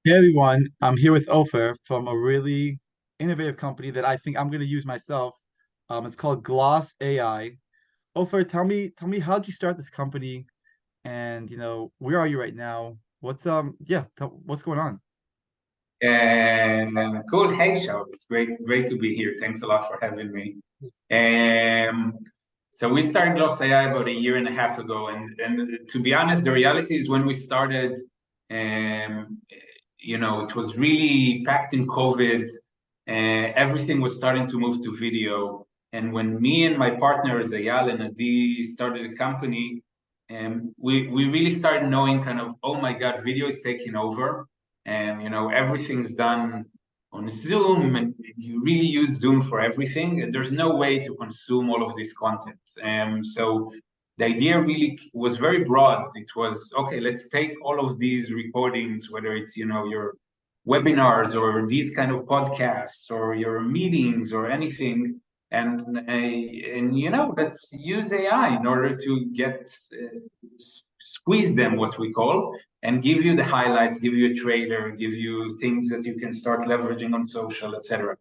Hey everyone, I'm here with Ofer from a really innovative company that I think I'm going to use myself. It's called Gloss AI. Ofer, tell me, how did you start this company? And where are you right now? What's going on? And cool. Hey, Shaul. It's great to be here. Thanks a lot for having me. Yes. Um, so we started GlossAI about a year and a half ago, and to be honest, the reality is when we started, um, it was really packed in COVID. Everything was starting to move to video, and when me and my partners Ayal and Adi started a company, we really started knowing kind of, oh my God, video is taking over, and everything's done on Zoom, and you really use Zoom for everything, and there's no way to consume all of this content. So the idea really was very broad. It was, okay, let's take all of these recordings, whether it's your webinars or these kind of podcasts or your meetings or anything, and let's use AI in order to get squeeze them, what we call, and give you the highlights, give you a trailer, give you things that you can start leveraging on social, etc.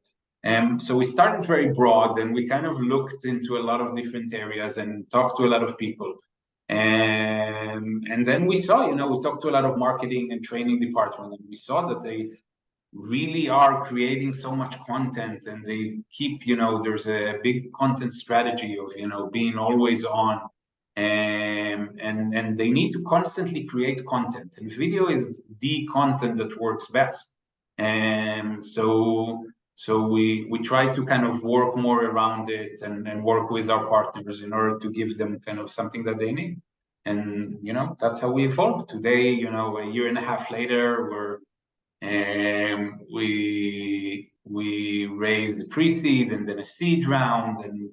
So we started very broad, and we kind of looked into a lot of different areas and talked to a lot of people. And then we saw, we talked to a lot of marketing and training department, and we saw that they really are creating so much content, and they keep, there's a big content strategy of, being always on, and they need to constantly create content, and video is the content that works best. And so we try to kind of work more around it, and work with our partners in order to give them kind of something that they need. And that's how we evolved. Today, a year and a half later, we raised the pre-seed and then a seed round, and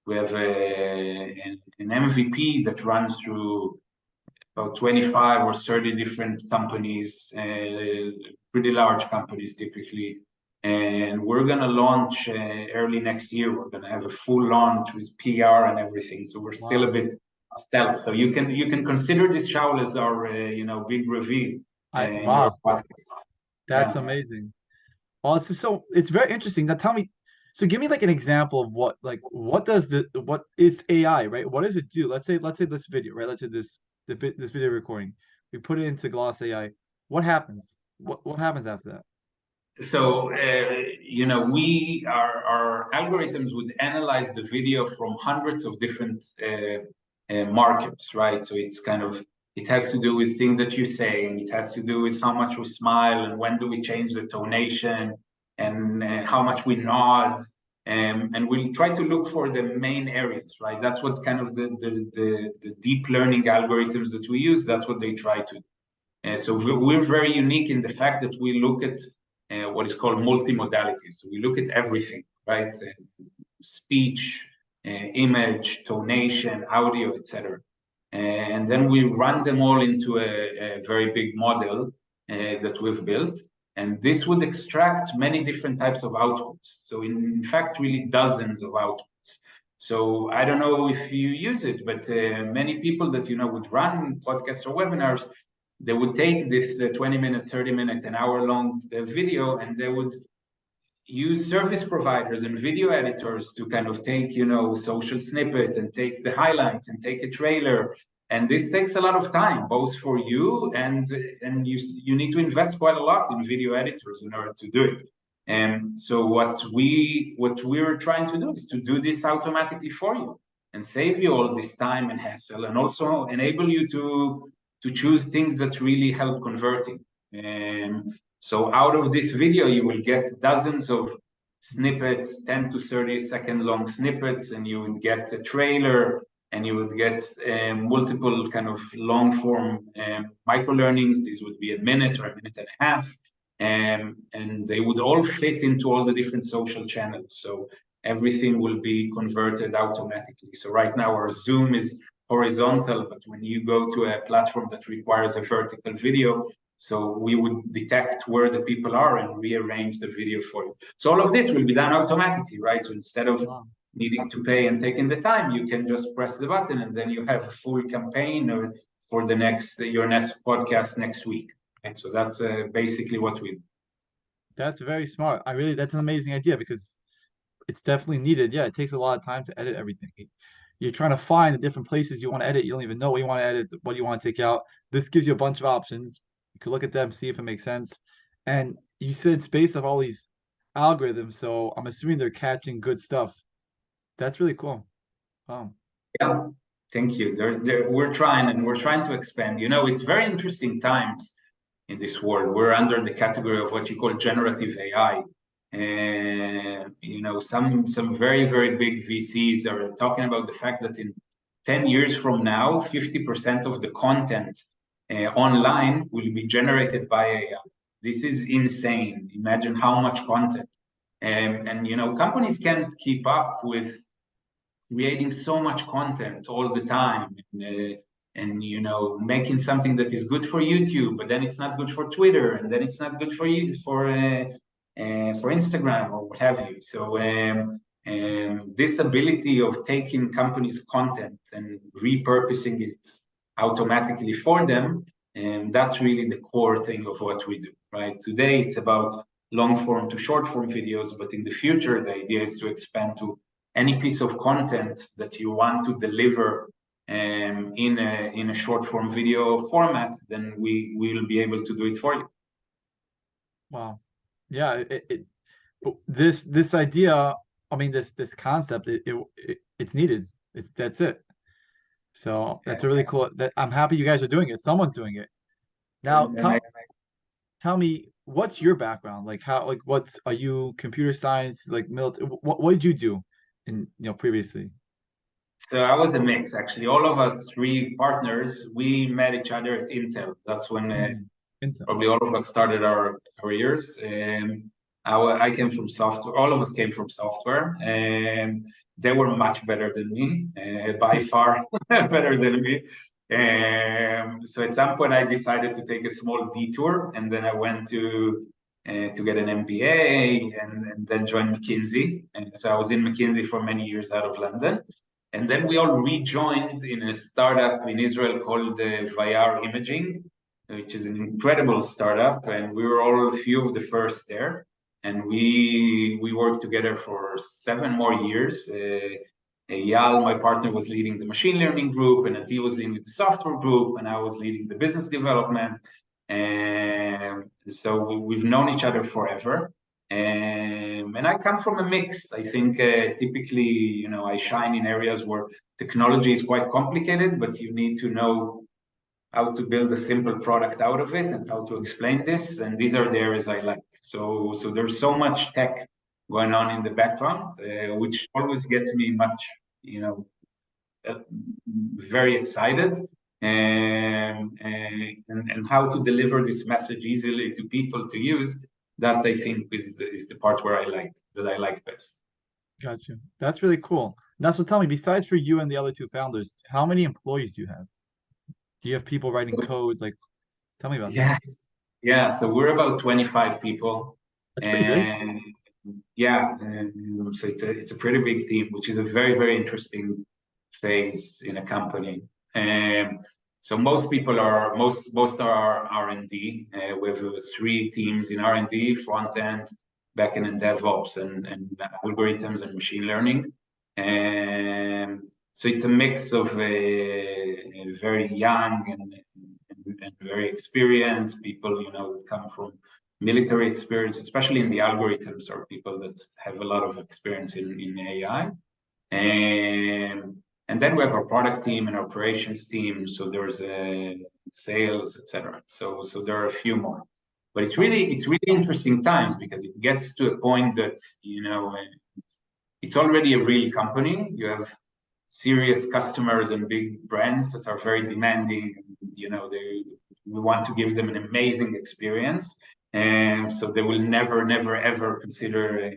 we have an MVP that runs through about 25 or 30 different companies, pretty large companies typically. And we're going to launch early next year. We're going to have a full launch with PR and everything. So we're still a Wow. bit stealth. So you can consider this, Shaul, as our big reveal in your Wow, podcast. that's Yeah. amazing. Well, it's very interesting. Now tell me, so give me like an example of what is AI, right? What does it do? Let's say this video, right? Let's say this video recording. We put it into Gloss AI. What happens? What happens after that? So, we our algorithms would analyze the video from hundreds of different markers, right? So it has to do with things that you're saying. It has to do with how much we smile and when do we change the tonation, and how much we nod. And we'll try to look for the main areas, right? That's what kind of the deep learning algorithms that we use, that's what they try to. So we're very unique in the fact that we look at what is called multimodalities. So we look at everything, right? Speech, image, tonation, audio, etc. And then we run them all into a very big model that we've built. And this would extract many different types of outputs. So in fact, really dozens of outputs. So I don't know if you use it, but many people that would run podcasts or webinars, they would take this 20 minutes, 30 minutes, an hour long video, and they would use service providers and video editors to kind of take, social snippet and take the highlights and take a trailer. And this takes a lot of time, both for you and you need to invest quite a lot in video editors in order to do it. And so what we're trying to do is to do this automatically for you and save you all this time and hassle, and also enable you to choose things that really help converting. So out of this video, you will get dozens of snippets, 10 to 30-second long snippets, and you would get a trailer, and you would get multiple kind of long form micro learnings. These would be a minute or a minute and a half. And they would all fit into all the different social channels. So everything will be converted automatically. So right now our Zoom is horizontal, but when you go to a platform that requires a vertical video, so we would detect where the people are and rearrange the video for you. So all of this will be done automatically, right? So instead of Wow. needing to pay and taking the time, you can just press the button, and then you have a full campaign for your next podcast next week. And so that's basically what we do. That's very smart. That's an amazing idea because it's definitely needed. Yeah, it takes a lot of time to edit everything. You're trying to find the different places you want to edit. You don't even know what you want to edit, what you want to take out. This gives you a bunch of options. You can look at them, see if it makes sense. And you said it's based off all these algorithms, so I'm assuming they're catching good stuff. That's really cool. Wow. Yeah, thank you. We're trying to expand. It's very interesting times in this world. We're under the category of what you call generative AI. And some very, very big VCs are talking about the fact that in 10 years from now, 50% of the content online will be generated by AI. This is insane. Imagine how much content. And companies can't keep up with creating so much content all the time, and making something that is good for YouTube, but then it's not good for Twitter, and then it's not good for you for Instagram or what have you. So this ability of taking companies' content and repurposing it automatically for them, and that's really the core thing of what we do. Right today, it's about long form to short form videos, but in the future, the idea is to expand to any piece of content that you want to deliver in a short form video format, then we will be able to do it for you. Wow. Yeah, this idea, I mean this concept, it's needed. That's it. So that's a really cool that I'm happy you guys are doing it. Someone's doing it. Now And I, tell me what's your background? Like how like what's are you computer science, like military what did you do in previously? so I was a mix, actually. All of us three partners, we met each other at Intel. That's when Intel. probably all of us started our careers. I came from software. All of us came from software, and they were much better than me, by far better than me. So at some point, I decided to take a small detour, and then I went to get an MBA, and then joined McKinsey. And so I was in McKinsey for many years out of London. And then we all rejoined in a startup in Israel called Vayar Imaging, which is an incredible startup, and we were all a few of the first there. And we worked together for 7 more years. Eyal, my partner, was leading the machine learning group, and Adi was leading the software group, and I was leading the business development. And so we've known each other forever. And I come from a mix. I think typically, I shine in areas where technology is quite complicated, but you need to know how to build a simple product out of it and how to explain this. And these are the areas I like. So there's so much tech going on in the background, which always gets me much, uh, very excited. And how to deliver this message easily to people to use, that I think is the part where I like best. Gotcha. That's really cool. Now, so tell me, besides for you and the other two founders, how many employees do you have? Do you have people writing code? Like, tell me about that. Yes. Yeah, so we're about 25 people. That's pretty big. And yeah, so it's a pretty big team, which is a very, very interesting phase in a company. So most are R&D. We have three teams in R&D: front end, back end, and DevOps, and algorithms and machine learning. And so it's a mix of very young and very experienced people, that come from military experience, especially in the algorithms, are people that have a lot of experience in AI. And then we have our product team and operations team. So there's sales, etc. So there are a few more. But it's really interesting times, because it gets to a point that it's already a real company. You have serious customers and big brands that are very demanding. We want to give them an amazing experience, and so they will never ever consider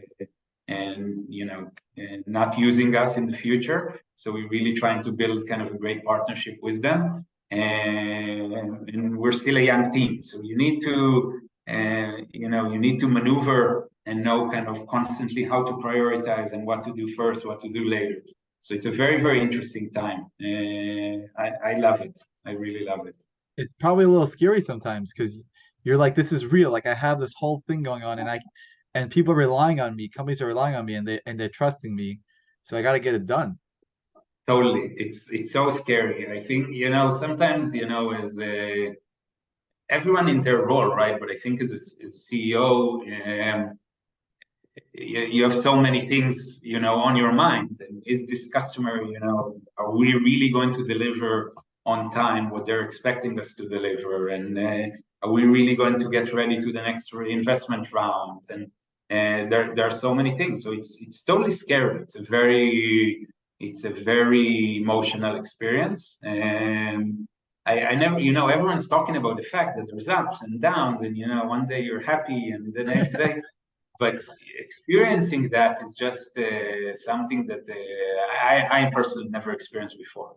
not using us in the future. So we're really trying to build kind of a great partnership with them, and we're still a young team, so you need to maneuver and know kind of constantly how to prioritize and what to do first, what to do later. So it's a very, very interesting time. I love it. I really love it. It's probably a little scary sometimes because you're like, this is real. Like I have this whole thing going on, and people are relying on me. Companies are relying on me, and they're trusting me. So I got to get it done. Totally. It's so scary. I think, sometimes, as everyone in their role, right? But I think as CEO, you have so many things, on your mind. And is this customer, are we really going to deliver on time what they're expecting us to deliver? And are we really going to get ready to the next investment round? And there are so many things. So it's totally scary. It's a very emotional experience. And I never, everyone's talking about the fact that there's ups and downs, and one day you're happy, and the next day, but experiencing that is just something that I personally never experienced before.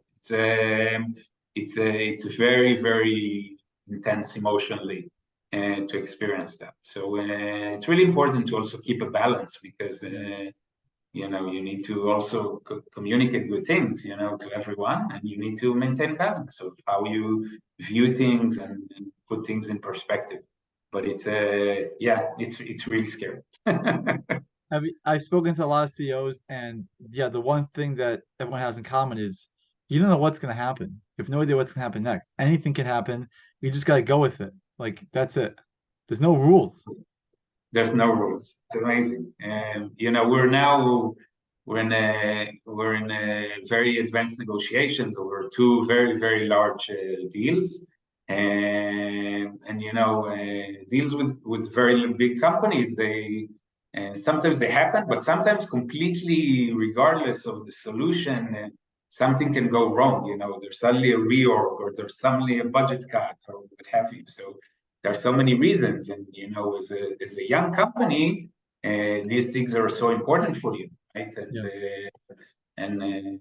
It's very, very intense emotionally to experience that. So it's really important to also keep a balance, because you need to also communicate good things, to everyone, and you need to maintain balance of how you view things, and put things in perspective. But it's really scary. I've spoken to a lot of CEOs, and yeah, the one thing that everyone has in common is you don't know what's going to happen. You have no idea what's going to happen next. Anything can happen. You just got to go with it. Like that's it. There's no rules. There's no rules. It's amazing. And we're in a very advanced negotiations over two very, very large deals, and deals with very big companies. They sometimes they happen, but sometimes completely regardless of the solution, something can go wrong. There's suddenly a reorg, or there's suddenly a budget cut, or what have you. So there are so many reasons, and as a young company, these things are so important for you, right? Yeah, And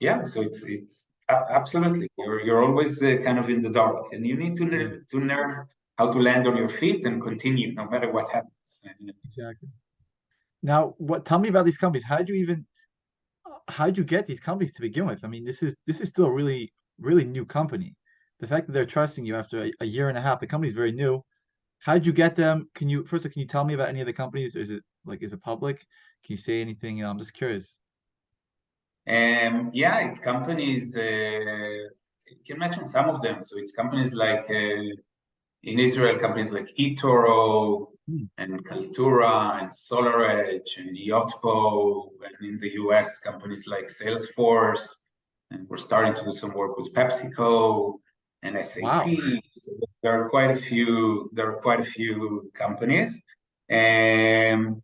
yeah, so it's absolutely, you're always kind of in the dark, and you need to yeah, learn how to land on your feet and continue no matter what happens. exactly. Now, what? Tell me about these companies. How'd you get these companies to begin with? I mean, this is still a really, really new company. The fact that they're trusting you after a year and a half, the company's very new. How'd you get them? Can you tell me about any of the companies? Is it public? Can you say anything? I'm just curious. Yeah, it's companies. I can mention some of them. So it's companies like in Israel, companies like eToro Hmm. and Kaltura and SolarEdge and Yotpo, and in the US, companies like Salesforce, and we're starting to do some work with PepsiCo and Wow. SAP. So there are quite a few. There are quite a few companies, and,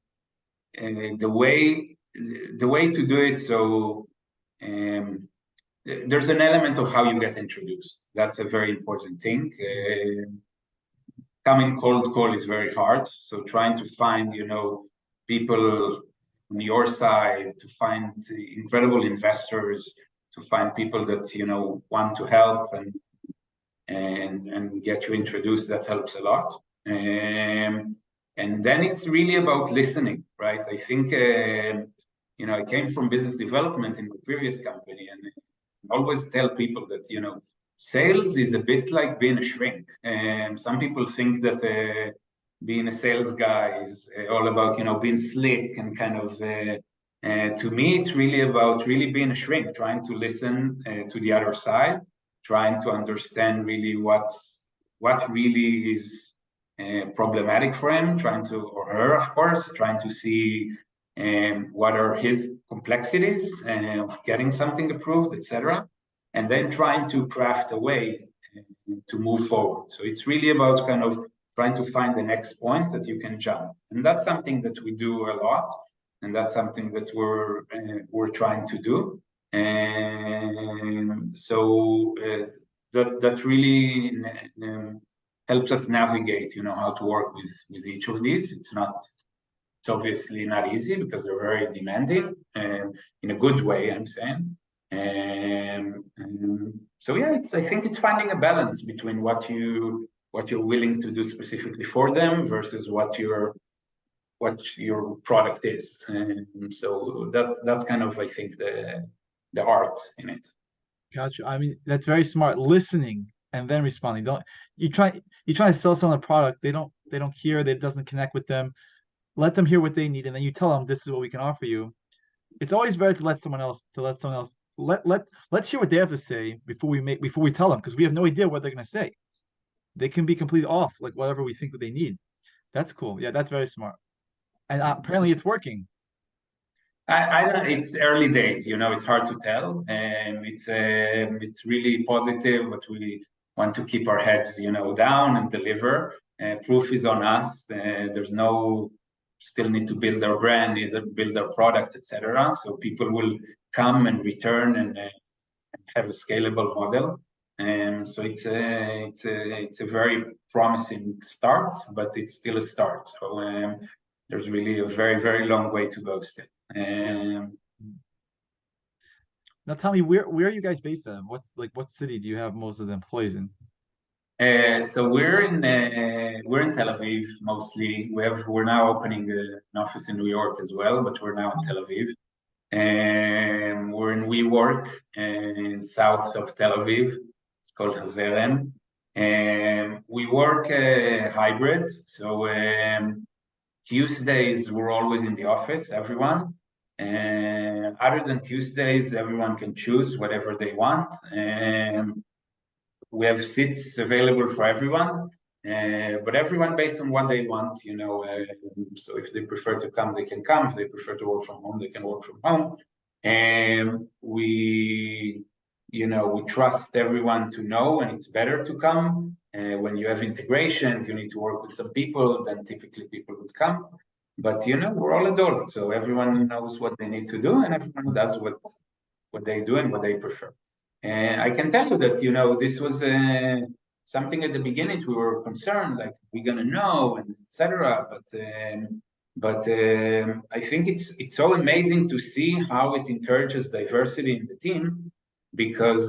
the way to do it. So um, there's an element of how you get introduced. That's a very important thing. Coming cold call is very hard. So trying to find, people on your side, to find incredible investors, to find people that, want to help, and get you introduced, that helps a lot. And then it's really about listening, right? I think, I came from business development in my previous company, and I always tell people that, sales is a bit like being a shrink. Some people think that being a sales guy is all about, being slick and kind of. To me, it's really about really being a shrink, trying to listen to the other side, trying to understand really what really is problematic for him, trying to, or her, of course, trying to see what are his complexities of getting something approved, etc., and then trying to craft a way to move forward. So it's really about kind of trying to find the next point that you can jump, and that's something that we do a lot, and that's something that we're trying to do. And so that really helps us navigate, how to work with each of these. It's obviously not easy, because they're very demanding, in a good way, I'm saying. So yeah, I think it's finding a balance between what you're willing to do specifically for them versus what your product is. And so that's kind of, I think, the art in it. Gotcha. I mean, that's very smart. Listening. and then responding. Don't you try to sell someone a product, they don't hear, it doesn't connect with them. Let them hear what they need, and then you tell them this is what we can offer you. It's always better to let someone else let's hear what they have to say before we tell them, because we have no idea what they're gonna say. They can be completely off, like whatever we think that they need. That's cool. Yeah, that's very smart. And apparently it's working. I don't know. It's early days, it's hard to tell. It's really positive, but we want to keep our heads, down and deliver. Proof is on us. There's no still need to build our brand, need to build our product, etc. So people will come and return and have a scalable model. So it's a very promising start, but it's still a start. So there's really a very, very long way to go still. Yeah. Now tell me, where are you guys based at? What city do you have most of the employees in? So we're in Tel Aviv mostly. We're now opening an office in New York as well, but we're now in Tel Nice. Aviv. And we're in WeWork in south of Tel Aviv. It's called Hazerem. And we work hybrid. So Tuesdays we're always in the office, everyone. And other than Tuesdays, everyone can choose whatever they want. And we have seats available for everyone, but everyone based on what they want, so if they prefer to come, they can come. If they prefer to work from home, they can work from home. And we trust everyone to know, and it's better to come. When you have integrations, you need to work with some people, then typically people would come. But we're all adults, so everyone knows what they need to do, and everyone does what they do and what they prefer. And I can tell you that, this was something at the beginning we were concerned, like we're gonna know, and etc. But I think it's so amazing to see how it encourages diversity in the team, because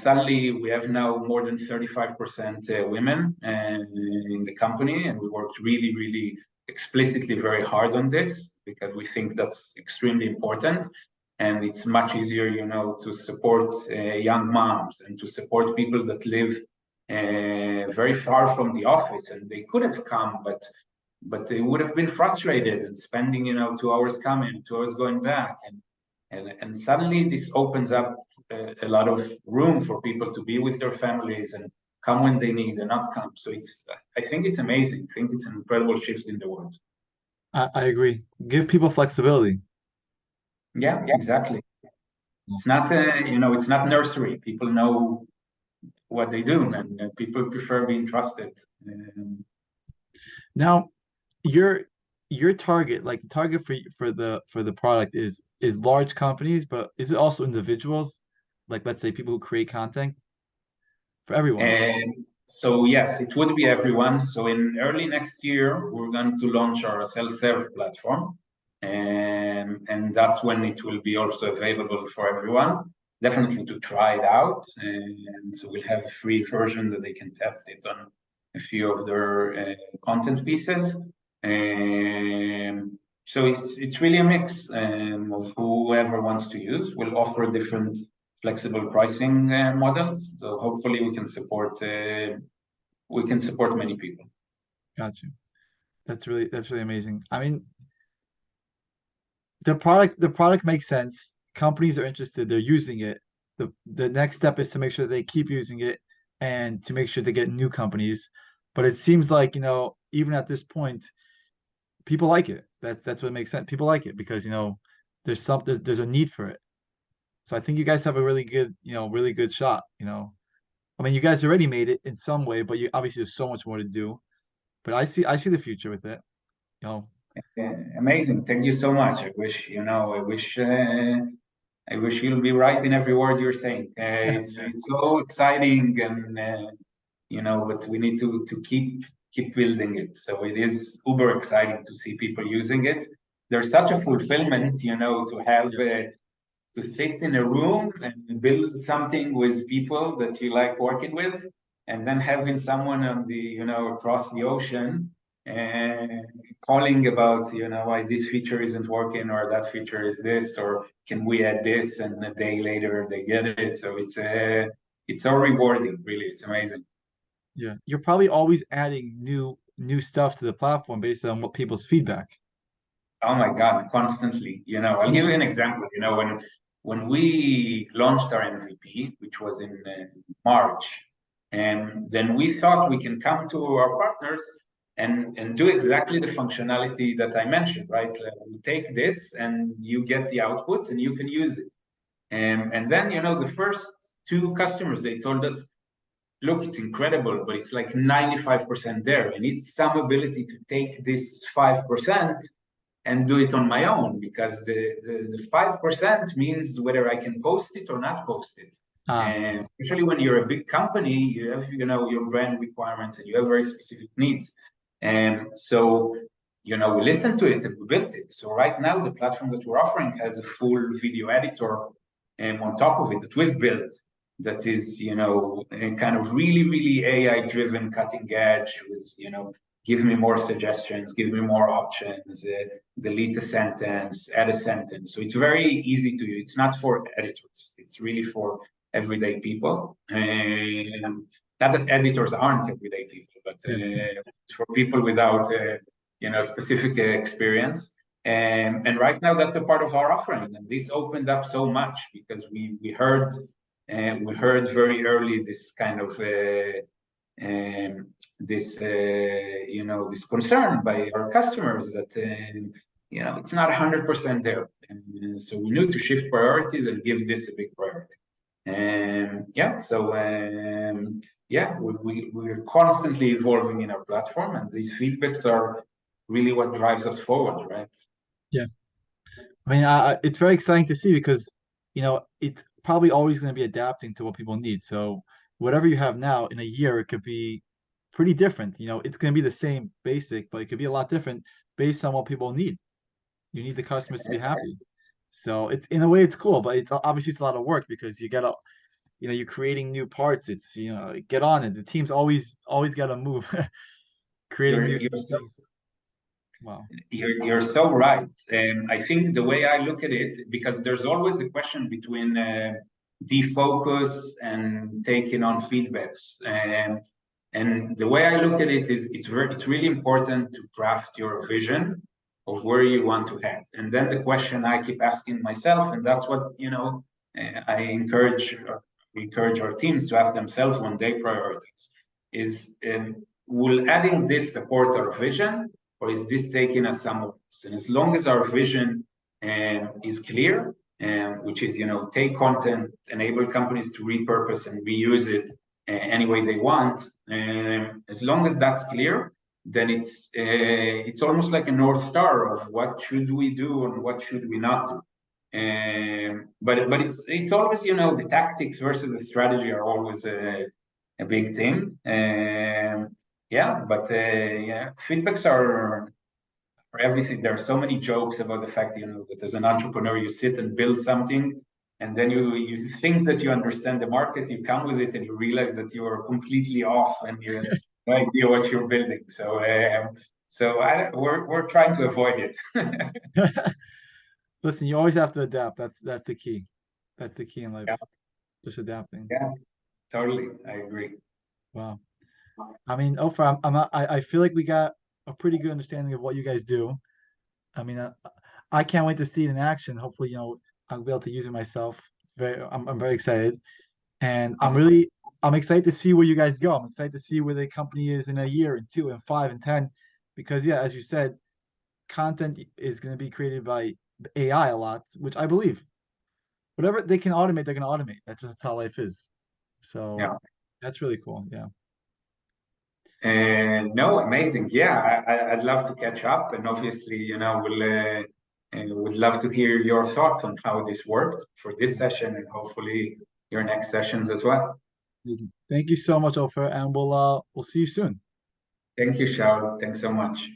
suddenly we have now more than 35% women in the company, and we worked really, really explicitly very hard on this because we think that's extremely important. And it's much easier, to support young moms and to support people that live very far from the office, and they could have come, but they would have been frustrated and spending, 2 hours coming, 2 hours going back, and suddenly this opens up a lot of room for people to be with their families and come when they need and not come. So I think it's amazing. I think it's an incredible shift in the world. I agree. Give people flexibility. Yeah, exactly. It's not, it's not nursery. People know what they do, and people prefer being trusted. Now, your your target, like the target for the product is large companies, but is it also individuals? Like let's say people who create content for everyone. And so yes, it would be everyone. So in early next year, we're going to launch our self-serve platform, and that's when it will be also available for everyone. Definitely to try it out, and so we'll have a free version that they can test it on a few of their content pieces. So it's really a mix of whoever wants to use. We'll offer different flexible pricing models. So hopefully we can support many people. Gotcha. That's really amazing. I mean, the product makes sense. Companies are interested, they're using it. The next step is to make sure they keep using it and to make sure they get new companies. But it seems like, even at this point, people like it. That's what makes sense. People like it because, there's a need for it. So I think you guys have a really good shot, I mean, you guys already made it in some way, but you obviously there's so much more to do. But I see the future with it. You know, Amazing. Thank you so much. I wish you'll be right in every word you're saying. It's so exciting, and but we need to keep building it. So it is uber exciting to see people using it. There's such a fulfillment, to have to sit in a room and build something with people that you like working with, and then having someone on the across the ocean and calling about why this feature isn't working, or that feature is this, or can we add this, and a day later they get it. So it's so rewarding, really. It's amazing. Yeah. You're probably always adding new stuff to the platform based on what people's feedback. Oh my God, constantly. I'll give you an example. When we launched our MVP, which was in March, and then we thought we can come to our partners and do exactly the functionality that I mentioned, right? We take this and you get the outputs and you can use it. And then, the first two customers, they told us, look, it's incredible, but it's like 95% there. I need some ability to take this 5% and do it on my own, because the 5% means whether I can post it or not post it. Ah, And especially when you're a big company, you have your brand requirements and you have very specific needs. And so we listened to it and we built it. So right now the platform that we're offering has a full video editor on top of it that we've built, that is kind of really really AI driven, cutting edge, with give me more suggestions, give me more options, delete a sentence, add a sentence. So it's very easy to use. It's not for editors. It's really for everyday people. And not that editors aren't everyday people, but yes. it's for people without specific experience. And right now that's a part of our offering. And this opened up so much because we heard very early this kind of this concern by our customers that it's not 100% there, and so we need to shift priorities and give this a big priority. And we're constantly evolving in our platform, and these feedbacks are really what drives us forward, right? Yeah. I mean, it's very exciting to see because, it's probably always going to be adapting to what people need. So whatever you have now, in a year, it could be pretty different. It's going to be the same basic, but it could be a lot different based on what people need. You need the customers to be happy. So it's, in a way, it's cool, but it's obviously it's a lot of work because you gotta, you're creating new parts. It's, get on it. The team's always got to move, creating You're new you're so things. Wow. You're so right. I think the way I look at it, because there's always a question between defocus and taking on feedbacks. And the way I look at it is it's really important to craft your vision of where you want to head. And then the question I keep asking myself, and that's what I encourage our teams to ask themselves when they prioritize, is will adding this support our vision, or is this taking us somewhere else? And as long as our vision is clear, which is take content, enable companies to repurpose and reuse it any way they want, as long as that's clear, then it's almost like a north star of what should we do and what should we not do. But it's always the tactics versus the strategy are always a big thing. Feedbacks are for everything. There are so many jokes about the fact that as an entrepreneur you sit and build something, and then you think that you understand the market, you come with it and you realize that you are completely off and you have no idea what you're building. We're trying to avoid it. Listen, you always have to adapt. That's the key. That's the key in life. Yeah, Just adapting. yeah, totally. I agree. Wow. I mean, Ofer, I feel like we got a pretty good understanding of what you guys do. I mean, I can't wait to see it in action. Hopefully, I'll be able to use it myself. I'm very excited, and Awesome. I'm excited to see where you guys go. I'm excited to see where the company is in a year, and 2, and 5, and 10, because yeah, as you said, content is going to be created by AI a lot, which I believe. Whatever they can automate, they're going to automate. That's how life is. So Yeah. that's really cool. Yeah. And no, amazing. Yeah, I'd love to catch up, and obviously, would love to hear your thoughts on how this worked for this session, and hopefully your next sessions as well. Thank you so much, Ofer, and we'll see you soon. Thank you, Shaul. Thanks so much.